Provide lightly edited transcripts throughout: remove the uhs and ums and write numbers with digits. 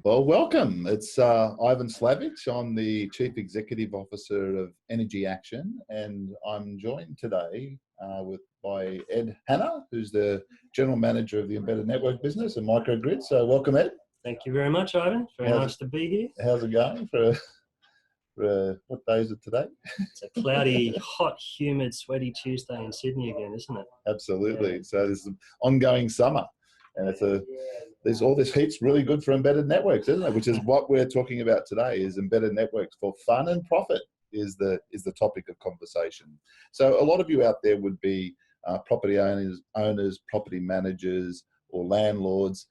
Well, welcome. It's Ivan Slavich. I'm the Chief Executive Officer of Energy Action, and I'm joined today by Ed Hanna, who's the General Manager of the Embedded Network business and Microgrids. So welcome, Ed. Thank you very much, Ivan. Very nice to be here. How's it going for what day is it today? It's a cloudy, hot, humid, sweaty Tuesday in Sydney again, isn't it? Absolutely. Yeah. So there's an ongoing summer, and there's all this heat's really good for embedded networks, isn't it? Which is what we're talking about today, is embedded networks for fun and profit is the topic of conversation. So a lot of you out there would be property owners, property managers, or landlords.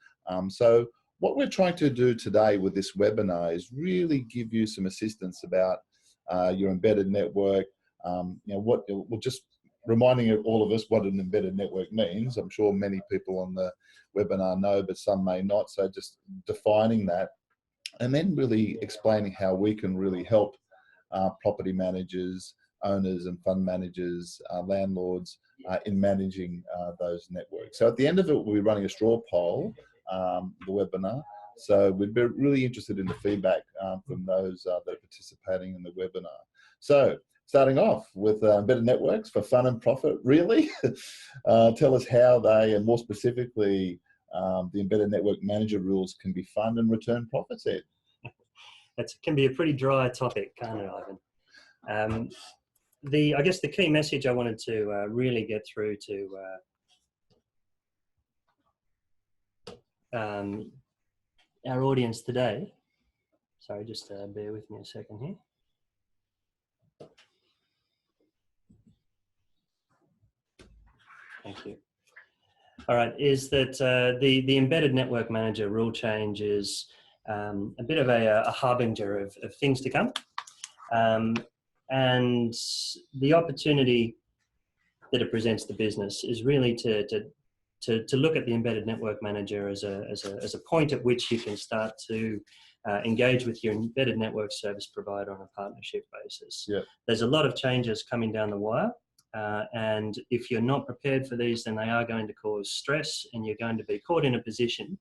So what we're trying to do today with this webinar is really give you some assistance about your embedded network. We're just reminding all of us what an embedded network means. I'm sure many people on the webinar know, but some may not. So just defining that, and then really explaining how we can really help property managers, owners and fund managers, landlords in managing those networks. So at the end of it, we'll be running a straw poll, the webinar. So we'd be really interested in the feedback from those that are participating in the webinar. So starting off with embedded networks for fun and profit, really? Tell us how they, and more specifically, the embedded network manager rules can be fund and return profits, Ed. It can be a pretty dry topic, can't it, Ivan? I guess the key message I wanted to really get through to our audience today, sorry, just bear with me a second here. Thank you. All right, is that the embedded network manager rule change is a bit of a harbinger of things to come. And the opportunity that it presents the business is really to look at the embedded network manager as a point at which you can start to engage with your embedded network service provider on a partnership basis. Yeah. There's a lot of changes coming down the wire. And if you're not prepared for these, then they are going to cause stress, and you're going to be caught in a position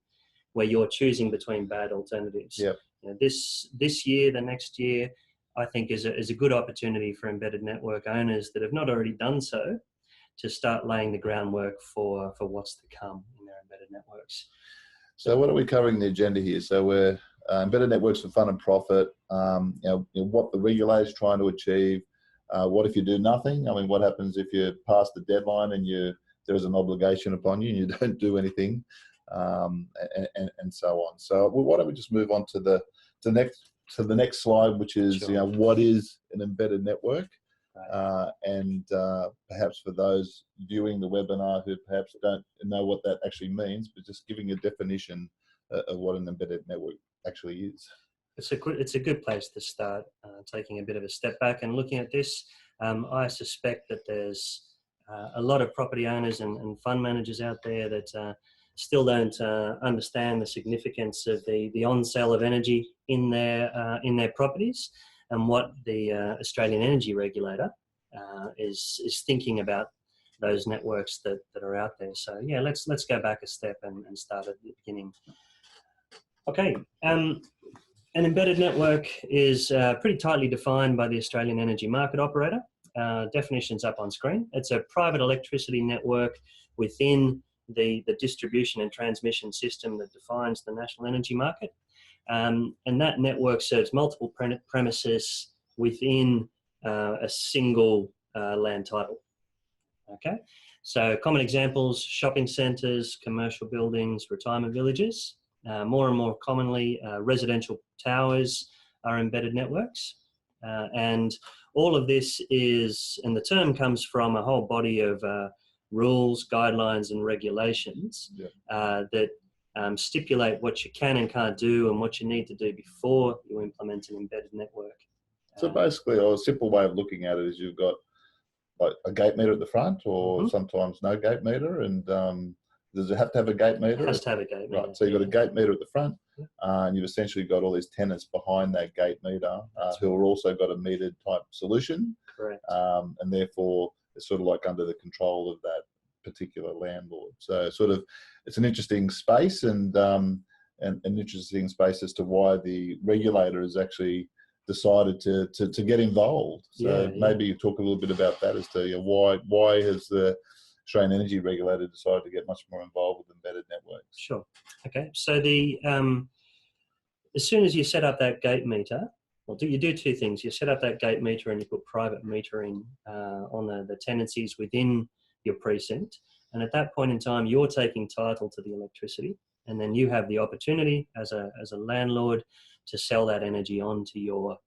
where you're choosing between bad alternatives. Yeah. This year, the next year, I think is a good opportunity for embedded network owners that have not already done so to start laying the groundwork for what's to come in their embedded networks. So what are we covering in the agenda here? So we're embedded networks for fun and profit, what the regulator is trying to achieve. What if you do nothing? I mean, what happens if you pass the deadline and there is an obligation upon you and you don't do anything, and so on. So why don't we just move on to the next slide, which is Sure. What is an embedded network? Right. And perhaps for those viewing the webinar who perhaps don't know what that actually means, but just giving a definition of what an embedded network actually is. It's a good place to start, taking a bit of a step back and looking at this. I suspect that there's a lot of property owners and fund managers out there that still don't understand the significance of the on-sale of energy in their properties, and what the Australian energy regulator is thinking about those networks that are out there. So yeah, let's go back a step and start at the beginning. Okay. An embedded network is pretty tightly defined by the Australian Energy Market Operator. Definition's up on screen. It's a private electricity network within the distribution and transmission system that defines the national energy market. And that network serves multiple premises within a single land title. Okay, so common examples: shopping centres, commercial buildings, retirement villages. More and more commonly, residential towers are embedded networks. And all of this and the term comes from a whole body of rules, guidelines and regulations that stipulate what you can and can't do and what you need to do before you implement an embedded network. So basically, a simple way of looking at it is you've got like a gate meter at the front, or sometimes no gate meter, and does it have to have a gate meter? It has to have a gate meter. Right, so you've got a gate meter at the front, and you've essentially got all these tenants behind that gate meter who are also got a metered type solution. Correct. And therefore, it's sort of like under the control of that particular landlord. So sort of, it's an interesting space, and an interesting space as to why the regulator has actually decided to get involved. So maybe you talk a little bit about that as to why has the Australian Energy Regulator decided to get much more involved with embedded networks? Sure. Okay. So as soon as you set up that gate meter, well, you do two things. You set up that gate meter and you put private metering on the tenancies within your precinct. And at that point in time, you're taking title to the electricity, and then you have the opportunity as a landlord to sell that energy onto your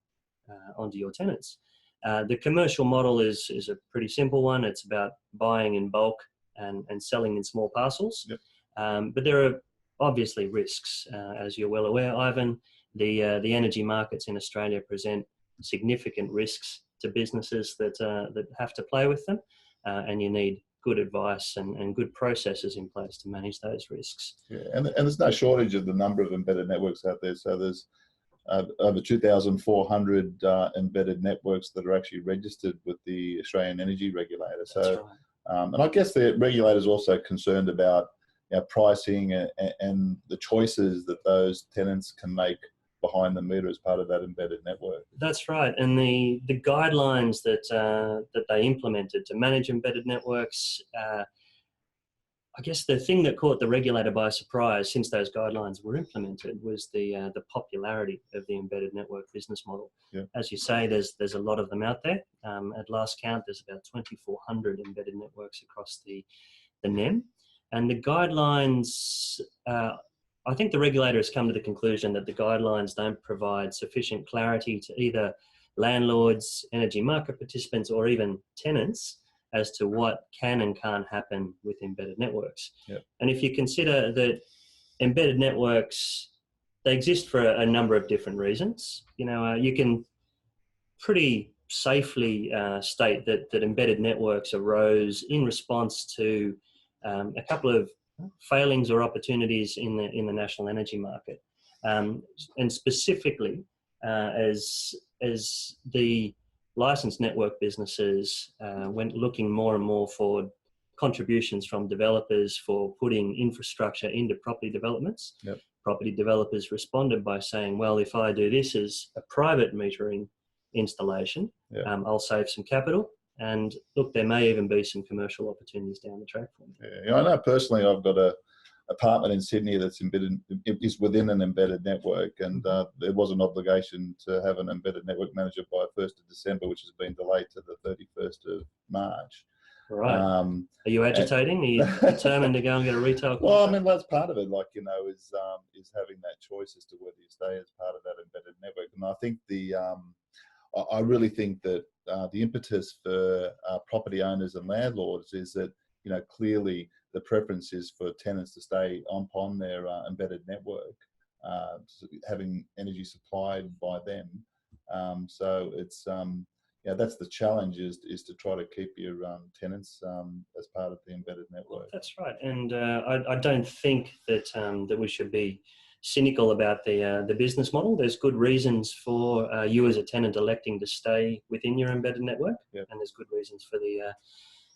tenants. The commercial model is a pretty simple one. It's about buying in bulk and selling in small parcels. Yep. But there are obviously risks, as you're well aware, Ivan. The energy markets in Australia present significant risks to businesses that have to play with them, and you need good advice and good processes in place to manage those risks. Yeah, and there's no shortage of the number of embedded networks out there. So there's over 2,400 embedded networks that are actually registered with the Australian Energy Regulator. So, That's right. And I guess the regulator is also concerned about pricing and the choices that those tenants can make behind the meter as part of that embedded network. That's right, and the guidelines that they implemented to manage embedded networks. I guess the thing that caught the regulator by surprise since those guidelines were implemented was the popularity of the embedded network business model. Yeah. As you say, there's a lot of them out there. At last count, there's about 2,400 embedded networks across the NEM. And the guidelines, I think the regulator has come to the conclusion that the guidelines don't provide sufficient clarity to either landlords, energy market participants, or even tenants as to what can and can't happen with embedded networks. Yep. And if you consider that embedded networks, they exist for a number of different reasons. You can pretty safely state that embedded networks arose in response to a couple of failings or opportunities in the national energy market, and specifically as the licensed network businesses went looking more and more for contributions from developers for putting infrastructure into property developments. Yep. Property developers responded by saying, well, if I do this as a private metering installation, Yep. I'll save some capital. And look, there may even be some commercial opportunities down the track for me. Yeah, I know personally I've got a apartment in Sydney that's is within an embedded network, and there was an obligation to have an embedded network manager by 1st of December, which has been delayed to the 31st of March. Right. Are you agitating? Are you determined to go and get a retail contract? Well, I mean, that's part of it, is having that choice as to whether you stay as part of that embedded network. And I think I really think that the impetus for property owners and landlords is that, clearly the preference is for tenants to stay upon their embedded network, having energy supplied by them. So it's, that's the challenge is to try to keep your tenants as part of the embedded network. That's right. And I don't think that we should be cynical about the business model. There's good reasons for you as a tenant electing to stay within your embedded network. Yep. And there's good reasons for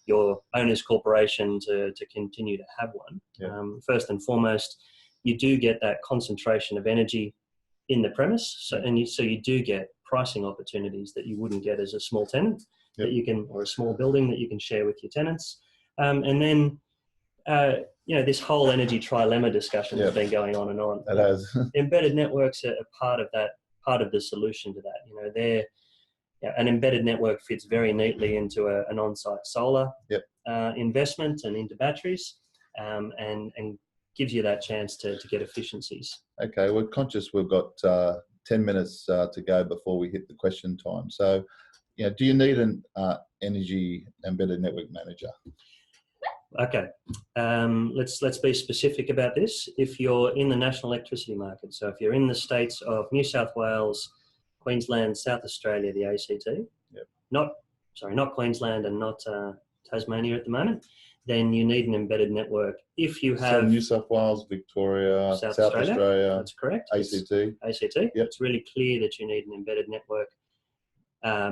your owner's corporation to continue to have one. Yep. First and foremost, you do get that concentration of energy in the premise, so you do get pricing opportunities that you wouldn't get as a small tenant. Yep. Or a small building that you can share with your tenants. And then this whole energy trilemma discussion has been going on and on. It has. Embedded networks are part of the solution to that. An embedded network fits very neatly into an on-site solar investment and into batteries, and gives you that chance to get efficiencies. Okay, we're conscious we've got 10 minutes to go before we hit the question time. So, do you need an energy embedded network manager? Okay, let's be specific about this. If you're in the national electricity market, so if you're in the states of New South Wales, Queensland, South Australia, the ACT, not Queensland and not Tasmania at the moment, then you need an embedded network. If you have New South Wales, Victoria, South Australia, that's correct. ACT. Yep. It's really clear that you need an embedded network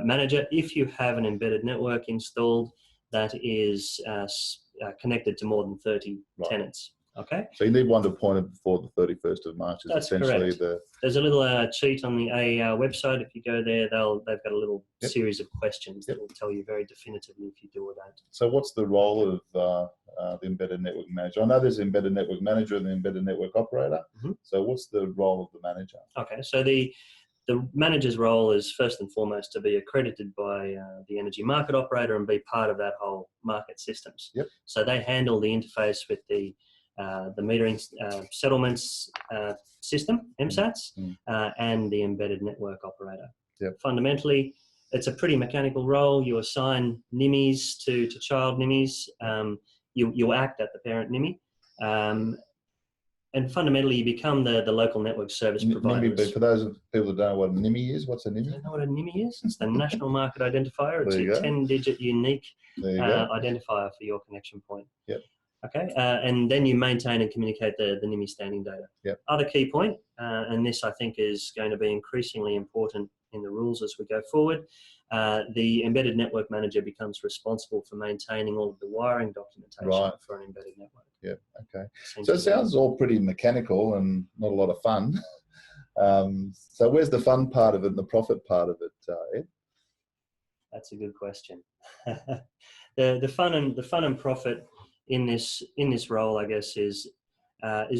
manager. If you have an embedded network installed that is connected to more than 30 tenants. Okay. So you need one appointed before the 31st of March. Is That's essentially correct. There's a little cheat on the AER website. If you go there, they've got a little series of questions that will tell you very definitively if you do or don't. So what's the role of the embedded network manager? I know there's an embedded network manager and the embedded network operator. So what's the role of the manager? Okay, so the manager's role is first and foremost to be accredited by the energy market operator and be part of that whole market systems. So they handle the interface with the metering settlements system, MSATs, and the embedded network operator. Fundamentally, it's a pretty mechanical role. You assign NIMIs to child NIMIs. You act at the parent NIMI. And fundamentally, you become the local network service provider. NIMI, but for those of people that don't know what a NIMI is, what's a NIMI? Do you know what a NIMI is? It's the National Market Identifier. It's your 10-digit unique identifier for your connection point. Okay, and then you maintain and communicate the NIMI standing data. Other key point, and this I think is going to be increasingly important in the rules as we go forward, the embedded network manager becomes responsible for maintaining all of the wiring documentation for an embedded network. Okay. So it sounds all pretty mechanical and not a lot of fun. So where's the fun part of it and the profit part of it, Ed? That's a good question. The fun and profit in this role, I guess, is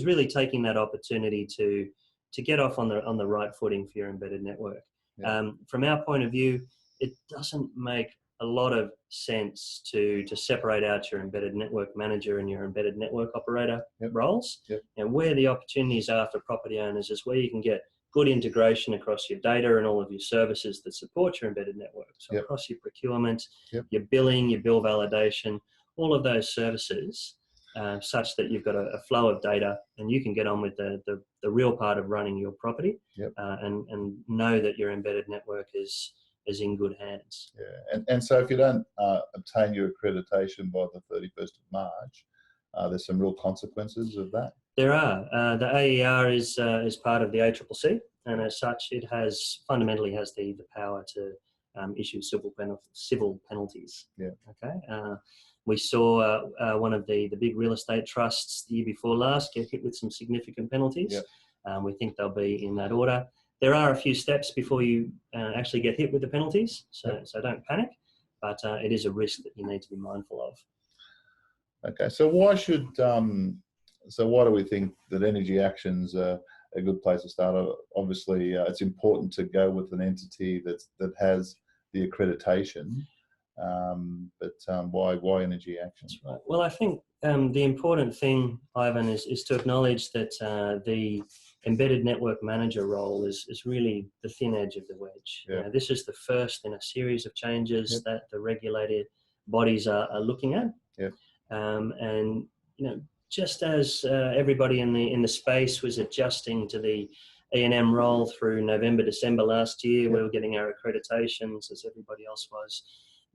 really taking that opportunity to get off on the right footing for your embedded network. From our point of view, it doesn't make a lot of sense to separate out your embedded network manager and your embedded network operator roles. And where the opportunities are for property owners is where you can get good integration across your data and all of your services that support your embedded network. So across your procurement, your billing, your bill validation, all of those services, such that you've got a flow of data and you can get on with the real part of running your property and know that your embedded network is in good hands. And so if you don't obtain your accreditation by the 31st of March, there's some real consequences of that? There are. The AER is part of the ACCC, and as such it fundamentally has the power to issue civil penalties. Okay. We saw one of the big real estate trusts the year before last get hit with some significant penalties. We think they'll be in that order. There are a few steps before you actually get hit with the penalties, so don't panic, but it is a risk that you need to be mindful of. Okay, so why do we think that Energy Action's a good place to start? Obviously, it's important to go with an entity that has the accreditation. But why Energy Action? Right. Well, I think the important thing, Ivan, is to acknowledge that the embedded network manager role is really the thin edge of the wedge. This is the first in a series of changes that the regulated bodies are looking at. And just as everybody in the space was adjusting to the ENM role through November, December last year, we were getting our accreditations as everybody else was.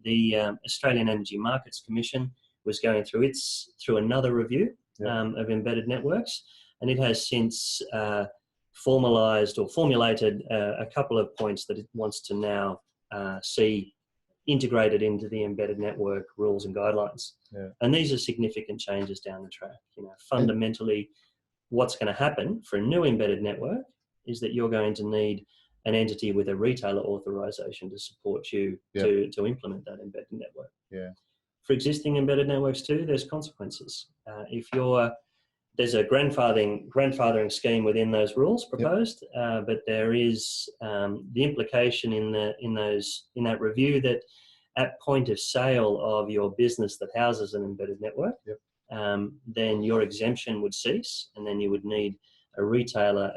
The Australian Energy Markets Commission was going through another review of embedded networks, and it has since formulated a couple of points that it wants to now see integrated into the embedded network rules and guidelines. And these are significant changes down the track. Fundamentally, what's going to happen for a new embedded network is that you're going to need an entity with a retailer authorization to support you to implement that embedded network. For existing embedded networks too, there's consequences. There's a grandfathering scheme within those rules proposed, but there is the implication in that review that at point of sale of your business that houses an embedded network, then your exemption would cease, and then you would need a retailer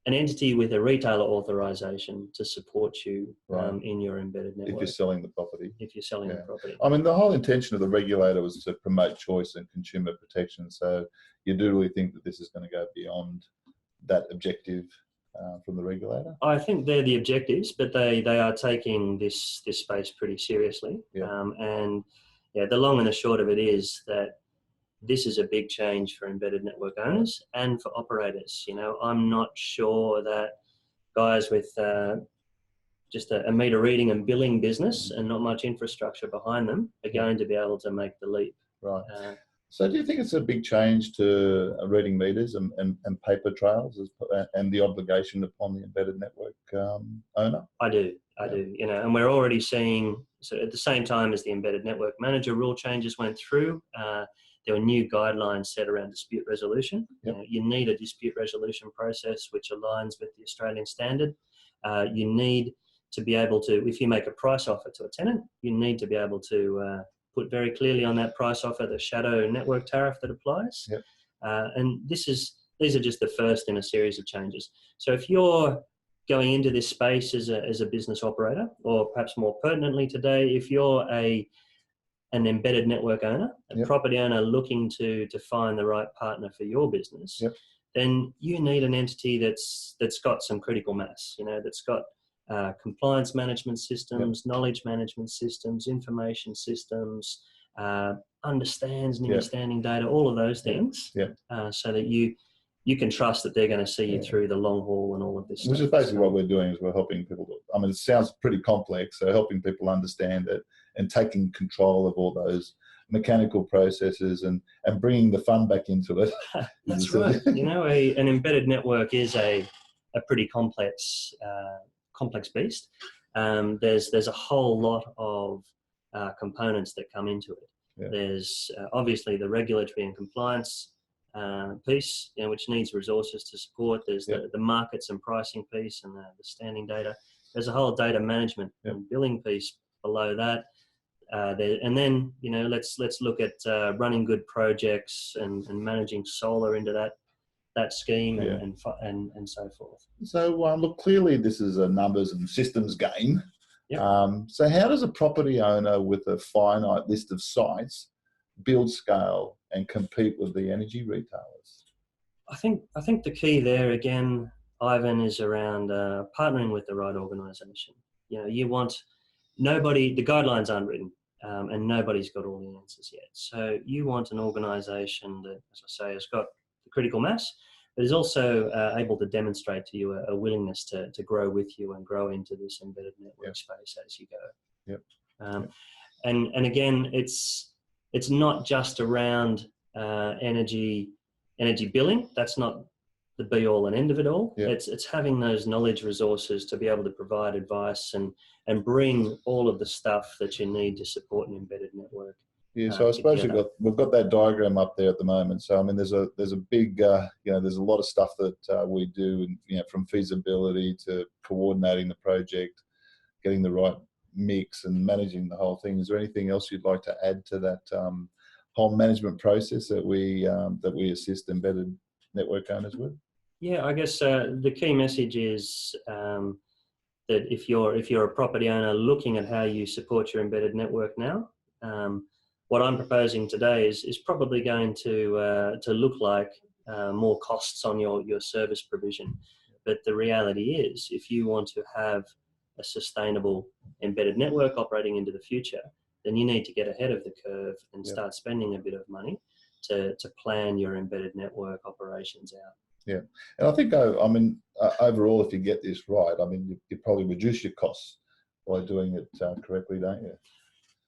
an entity with a retailer authorization to support you in your embedded network. If you're selling the property. If you're selling the property. I mean, the whole intention of the regulator was to promote choice and consumer protection. So you do really think that this is going to go beyond that objective from the regulator? I think they're the objectives, but they are taking this space pretty seriously. And the long and the short of it is that this is a big change for embedded network owners and for operators. I'm not sure that guys with just a meter reading and billing business and not much infrastructure behind them are going to be able to make the leap. So do you think it's a big change to reading meters and paper trails and the obligation upon the embedded network owner? I do. You know, and we're already seeing, so at the same time as the embedded network manager rule changes went through, there were new guidelines set around dispute resolution. Yep. You need a dispute resolution process which aligns with the Australian standard. You need to be able to, if you make a price offer to a tenant, you need to be able to put very clearly on that price offer the shadow network tariff that applies. Yep. And these are just the first in a series of changes. So if you're going into this space as a business operator, or perhaps more pertinently today, if you're an embedded network owner, a Yep. property owner looking to find the right partner for your business, Yep. then you need an entity that's got some critical mass, you know, that's got compliance management systems, Yep. knowledge management systems, information systems, understands near Yep. standing data, all of those things, Yep. so that you can trust that they're going to see you through the long haul and all of this Which stuff. is basically what we're doing, is we're helping people. I mean, it sounds pretty complex, so helping people understand it and taking control of all those mechanical processes and bringing the fun back into it. That's right. You know, an embedded network is a pretty complex beast. There's a whole lot of components that come into it. Yeah. There's obviously the regulatory and compliance piece, you know, which needs resources to support. There's the markets and pricing piece and the standing data. There's a whole data management and billing piece below that. And then, you know, let's look at running good projects and managing solar into that scheme and so forth. So look, clearly this is a numbers and systems game. Yep. So how does a property owner with a finite list of sites build scale and compete with the energy retailers? I think the key there again, Ivan, is around partnering with the right organisation. You know, you want the guidelines aren't written, and nobody's got all the answers yet. So you want an organisation that, as I say, has got the critical mass, but is also able to demonstrate to you a willingness to grow with you and grow into this embedded network space as you go. Yep. And again, it's not just around energy billing. That's not the be all and end of it all. Yep. It's having those knowledge resources to be able to provide advice and bring all of the stuff that you need to support an embedded network. Yeah, so I suppose we've got that diagram up there at the moment. So I mean, there's a big there's a lot of stuff that we do, and you know, from feasibility to coordinating the project, getting the right mix and managing the whole thing. Is there anything else you'd like to add to that whole management process that we assist embedded network owners with? Yeah, I guess the key message is that if you're a property owner looking at how you support your embedded network now, what I'm proposing today is probably going to look like more costs on your service provision. But the reality is, if you want to have a sustainable embedded network operating into the future, then you need to get ahead of the curve and start spending a bit of money to plan your embedded network operations out. Yeah, and I think overall, if you get this right, I mean, you probably reduce your costs by doing it correctly, don't you?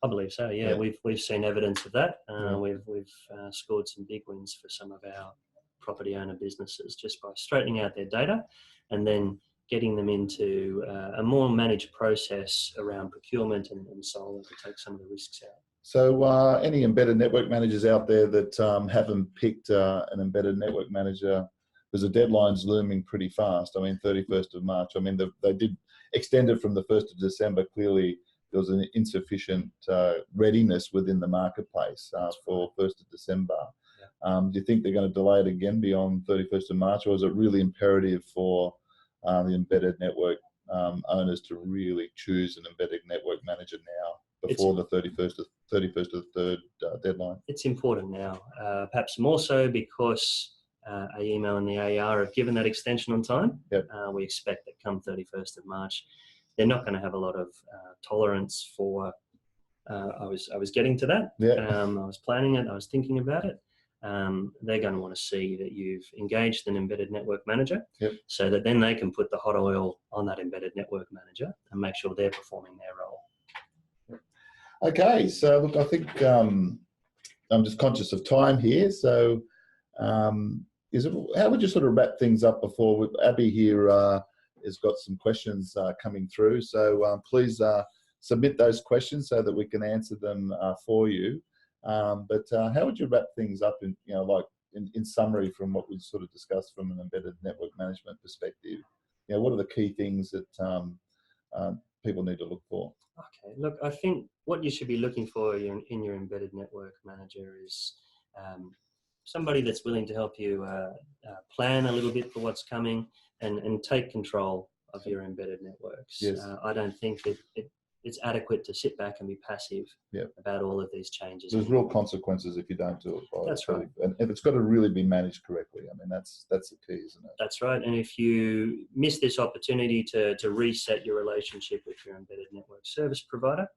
I believe so. Yeah, we've seen evidence of that. We've scored some big wins for some of our property owner businesses just by straightening out their data and then getting them into a more managed process around procurement and solar to take some of the risks out. So any embedded network managers out there that haven't picked an embedded network manager, because the deadline's looming pretty fast. I mean, 31st of March. I mean, they did extend it from the 1st of December. Clearly, there was an insufficient readiness within the marketplace for 1st of December. Do you think they're going to delay it again beyond 31st of March, or is it really imperative for the embedded network owners to really choose an embedded network manager now before the 31st of the 3rd deadline? It's important now, perhaps more so because AEMO and the AER have given that extension on time. Yep. We expect that come 31st of March, they're not going to have a lot of tolerance for. I was getting to that. Yeah. I was planning it. I was thinking about it. They're going to want to see that you've engaged an embedded network manager, so that then they can put the hot oil on that embedded network manager and make sure they're performing their role. Okay, so look, I think I'm just conscious of time here, so how would you sort of wrap things up before Abby here has got some questions coming through? So please submit those questions so that we can answer them for you. But how would you wrap things up in, like in summary from what we sort of discussed from an embedded network management perspective? What are the key things that people need to look for? Okay, look, I think what you should be looking for in your embedded network manager is somebody that's willing to help you plan a little bit for what's coming and take control of your embedded networks. Yes. I don't think it's adequate to sit back and be passive about all of these changes. There's real consequences if you don't do it right. That's right. And it's got to really be managed correctly. I mean, that's the key, isn't it? That's right. And if you miss this opportunity to reset your relationship with your embedded network service provider,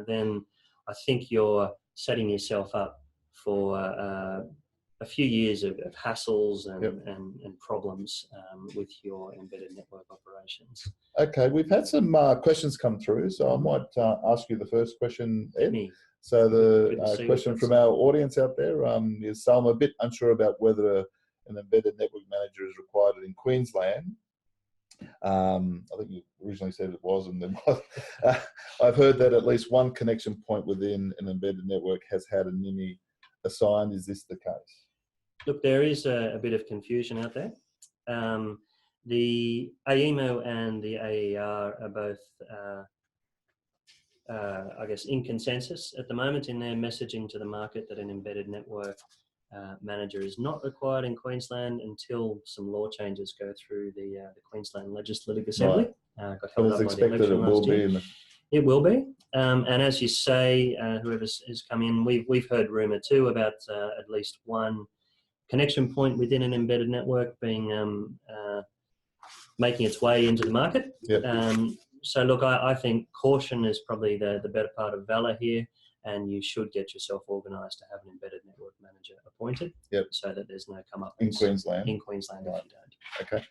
then I think you're setting yourself up for a few years of hassles and problems with your embedded network operations. Okay, we've had some questions come through, so I might ask you the first question, Ed. So the question from our audience out there is, so I'm a bit unsure about whether an embedded network manager is required in Queensland. I think you originally said it was, and then I've heard that at least one connection point within an embedded network has had a NIMI assigned. Is this the case? Look, there is a bit of confusion out there. The AEMO and the AER are both, I guess, in consensus at the moment in their messaging to the market that an embedded network manager is not required in Queensland until some law changes go through the Queensland Legislative Assembly. Right. Got held up by the election last year. It will be. And as you say, whoever's has come in, we've heard rumour too about at least one connection point within an embedded network being making its way into the market. So look, I think caution is probably the better part of valor here, and you should get yourself organised to have an embedded network manager appointed so that there's no come up in Queensland. In Queensland, if you don't. Okay.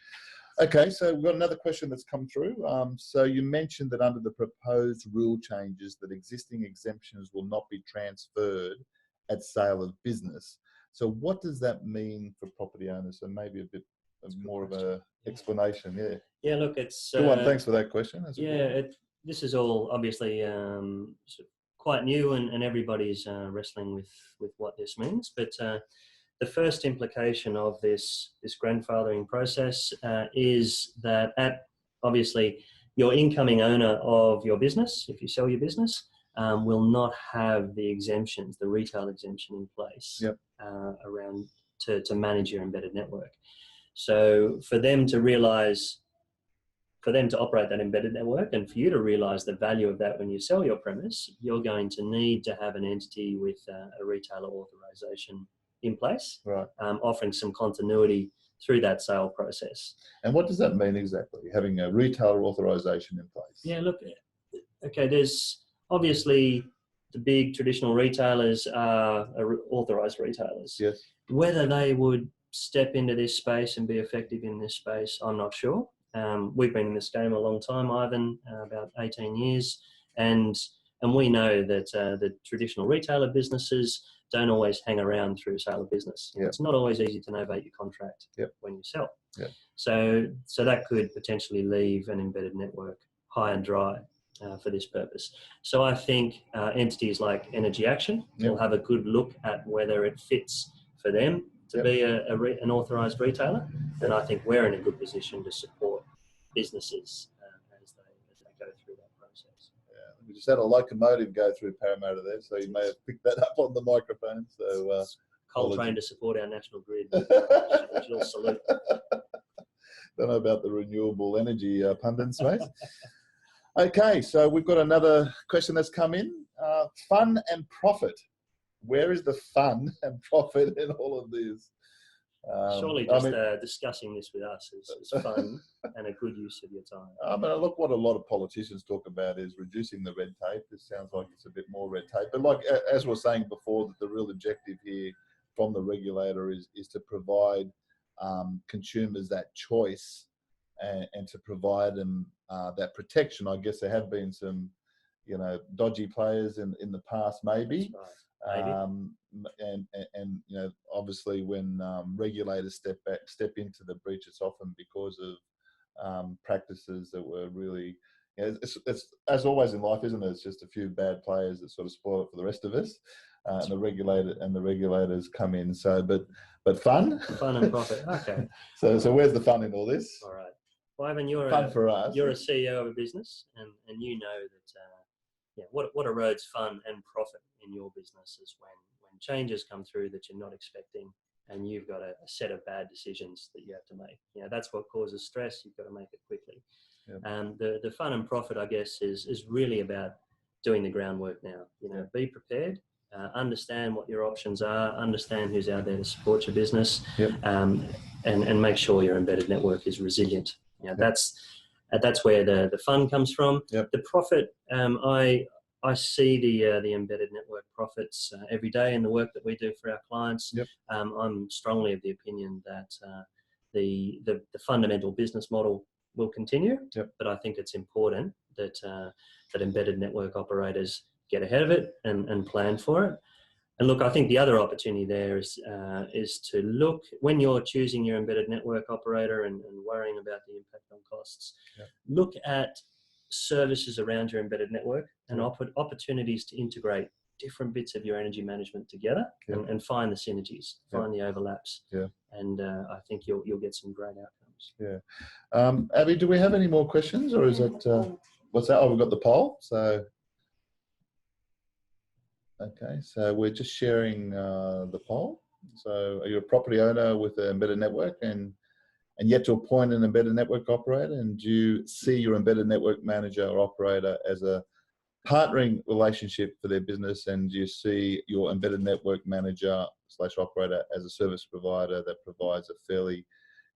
Okay, so we've got another question that's come through. So you mentioned that under the proposed rule changes that existing exemptions will not be transferred at sale of business. So what does that mean for property owners? So maybe a bit more of a explanation. Yeah, look, it's... Good one, thanks for that question. This is all obviously sort of quite new, and everybody's wrestling with what this means. But the first implication of this grandfathering process is that obviously your incoming owner of your business, if you sell your business, will not have the exemptions, the retail exemption in place around to manage your embedded network. So for them to operate that embedded network and for you to realise the value of that when you sell your premise, you're going to need to have an entity with a retailer authorisation in place, offering some continuity through that sale process. And what does that mean exactly, having a retailer authorisation in place? Yeah, look, okay, there's obviously the big traditional retailers are authorised retailers. Yes. Whether they would step into this space and be effective in this space, I'm not sure. We've been in this game a long time, Ivan, about 18 years, and we know that the traditional retailer businesses don't always hang around through sale of business. It's not always easy to novate your contract when you sell. So that could potentially leave an embedded network high and dry for this purpose. So I think entities like Energy Action will have a good look at whether it fits for them to be an authorised retailer, and I think we're in a good position to support businesses as they go through that process. We just had a locomotive go through Parramatta there, so you may have picked that up on the microphone. So Coltrane to support our national grid, which you'll salute. Don't know about the renewable energy pundits, mate. Okay, so we've got another question that's come in. Fun and profit. Where is the fun and profit in all of this? Surely just discussing this with us is fun and a good use of your time. I mean, look, what a lot of politicians talk about is reducing the red tape. This sounds like it's a bit more red tape. But like, as we were saying before, that the real objective here from the regulator is to provide consumers that choice and to provide them that protection. I guess there have been some, dodgy players in the past, maybe. Maybe. And you know, obviously when regulators step into the breach, it's often because of practices that were really, you know, it's as always in life, isn't it? It's just a few bad players that sort of spoil it for the rest of us, and the regulators come in. So, but fun and profit. Okay. So where's the fun in all this? All right. Well, Ivan, you're fun for us. You're a CEO of a business, and you know that what erodes fun and profit in your business is when changes come through that you're not expecting, and you've got a set of bad decisions that you have to make. You know, that's what causes stress. You've got to make it quickly. Yep. The fun and profit, I guess, is really about doing the groundwork now. You know, be prepared, understand what your options are, understand who's out there to support your business, yep. And make sure your embedded network is resilient. You know, that's where the fun comes from. Yep. The profit, I see the embedded network profits every day in the work that we do for our clients. Yep. I'm strongly of the opinion that the fundamental business model will continue, yep. but I think it's important that embedded network operators get ahead of it and plan for it. And look, I think the other opportunity there is to look, when you're choosing your embedded network operator and worrying about the impact on costs, yep. look at services around your embedded network and opportunities to integrate different bits of your energy management together, yep. and find the synergies, find the overlaps, and I think you'll get some great outcomes. Yeah. Abby, do we have any more questions, or is it what's that? Oh, we've got the poll. So okay, so we're just sharing the poll. So are you a property owner with an embedded network and yet to appoint an embedded network operator, and do you see your embedded network manager or operator as a partnering relationship for their business, and do you see your embedded network manager / operator as a service provider that provides a fairly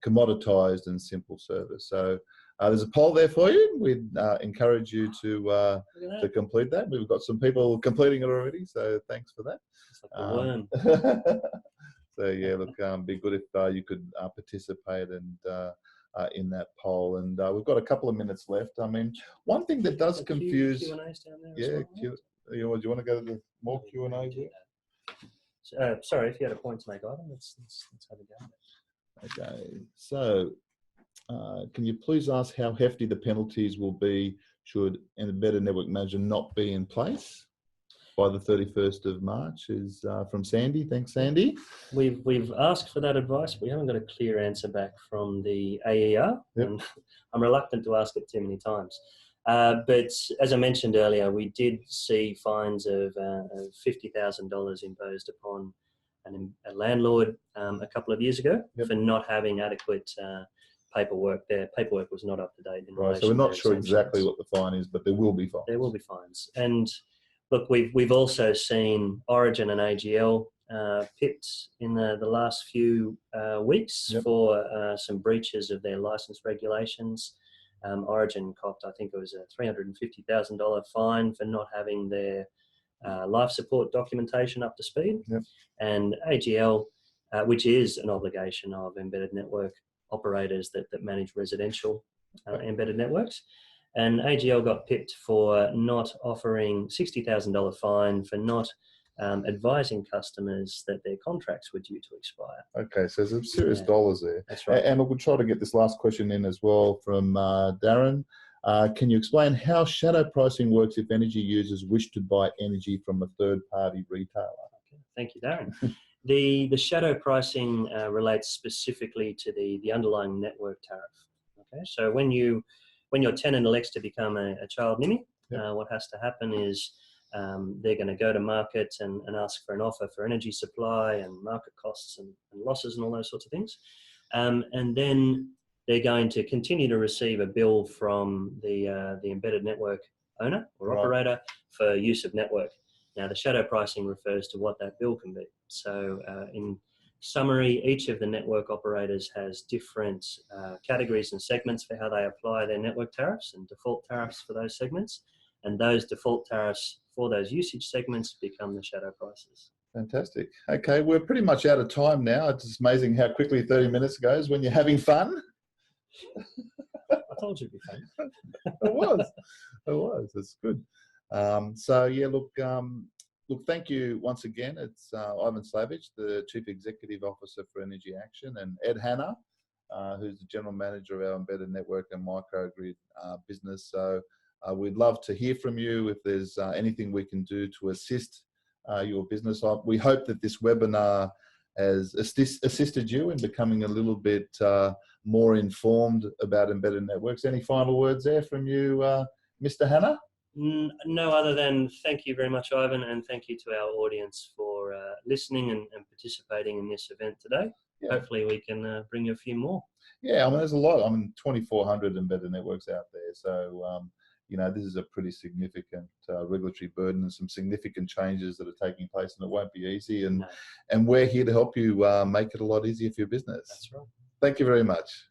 commoditized and simple service? So there's a poll there for you. We'd encourage you to complete that. We've got some people completing it already, so thanks for that. It's like a worm. So yeah, look, be good if you could participate and in that poll. And we've got a couple of minutes left. I mean, one thing that does confuse. Q&A's down there. Yeah, do you want to go to the more Q&A? Sorry, if you had a point to make, Ivan, let's have a go. Okay, so can you please ask how hefty the penalties will be should an embedded network manager not be in place by the 31st of March? Is from Sandy. Thanks, Sandy. We've asked for that advice. We haven't got a clear answer back from the AER, and I'm reluctant to ask it too many times. But as I mentioned earlier, we did see fines of $50,000 imposed upon a landlord a couple of years ago for not having adequate paperwork. Their paperwork was not up to date. Right, so we're not sure exactly what the fine is, but there will be fines. There will be fines. And look, we've also seen Origin and AGL pipped in the last few weeks for some breaches of their license regulations. Origin copped, I think it was a $350,000 fine for not having their life support documentation up to speed. And AGL, which is an obligation of embedded network operators that manage residential embedded networks. And AGL got pipped for not offering $60,000 fine for not advising customers that their contracts were due to expire. Okay, so there's some serious dollars there. That's right. And we'll try to get this last question in as well from Darren. Can you explain how shadow pricing works if energy users wish to buy energy from a third-party retailer? Okay, thank you, Darren. The shadow pricing relates specifically to the underlying network tariff. Okay, so when your tenant elects to become a child NIMI, what has to happen is they're going to go to market and ask for an offer for energy supply and market costs and losses and all those sorts of things. And then they're going to continue to receive a bill from the embedded network owner or operator for use of network. Now, the shadow pricing refers to what that bill can be. So in summary, each of the network operators has different categories and segments for how they apply their network tariffs and default tariffs for those segments. And those default tariffs for those usage segments become the shadow prices. Fantastic. Okay, we're pretty much out of time now. It's amazing how quickly 30 minutes goes when you're having fun. I told you it'd be fun. It was. It's good. So yeah, look, look, thank you once again. It's Ivan Slavich, the Chief Executive Officer for Energy Action, and Ed Hanna, who's the General Manager of our Embedded Network and Microgrid business. So we'd love to hear from you if there's anything we can do to assist your business. We hope that this webinar has assisted you in becoming a little bit more informed about embedded networks. Any final words there from you, Mr. Hanna? No, other than thank you very much, Ivan, and thank you to our audience for listening and participating in this event today. Yeah. Hopefully we can bring you a few more. Yeah, I mean, there's a lot. I mean, 2,400 embedded networks out there. So, you know, this is a pretty significant regulatory burden and some significant changes that are taking place, and it won't be easy. And we're here to help you make it a lot easier for your business. That's right. Thank you very much.